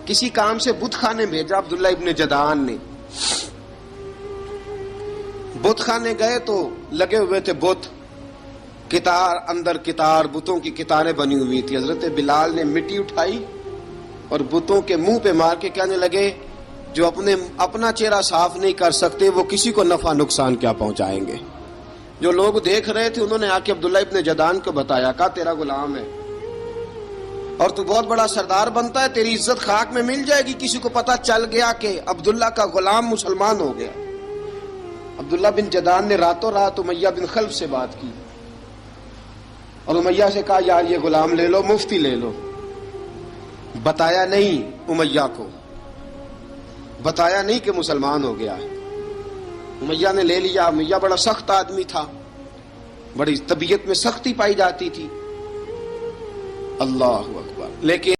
کسی کام سے بت خانے بھیجا عبداللہ ابن جدعان نے. بت خانے گئے تو لگے ہوئے تھے بت، کتار اندر کتار، بتوں کی کتاریں بنی ہوئی تھی. حضرت بلال نے مٹی اٹھائی اور بتوں کے منہ پہ مار کے کہنے لگے جو اپنا چہرہ صاف نہیں کر سکتے وہ کسی کو نفع نقصان کیا پہنچائیں گے. جو لوگ دیکھ رہے تھے انہوں نے آ کے عبداللہ ابن جدعان کو بتایا، کہا تیرا غلام ہے اور تو بہت بڑا سردار بنتا ہے، تیری عزت خاک میں مل جائے گی کسی کو پتہ چل گیا کہ عبداللہ کا غلام مسلمان ہو گیا. عبداللہ بن جدعان نے راتوں رات امیہ بن خلف سے بات کی اور امیہ سے کہا یار یہ غلام لے لو، مفتی لے لو. بتایا نہیں امیہ کو، بتایا نہیں کہ مسلمان ہو گیا. امیہ نے لے لیا. امیہ بڑا سخت آدمی تھا، بڑی طبیعت میں سختی پائی جاتی تھی. اللہ اکبر. لیکن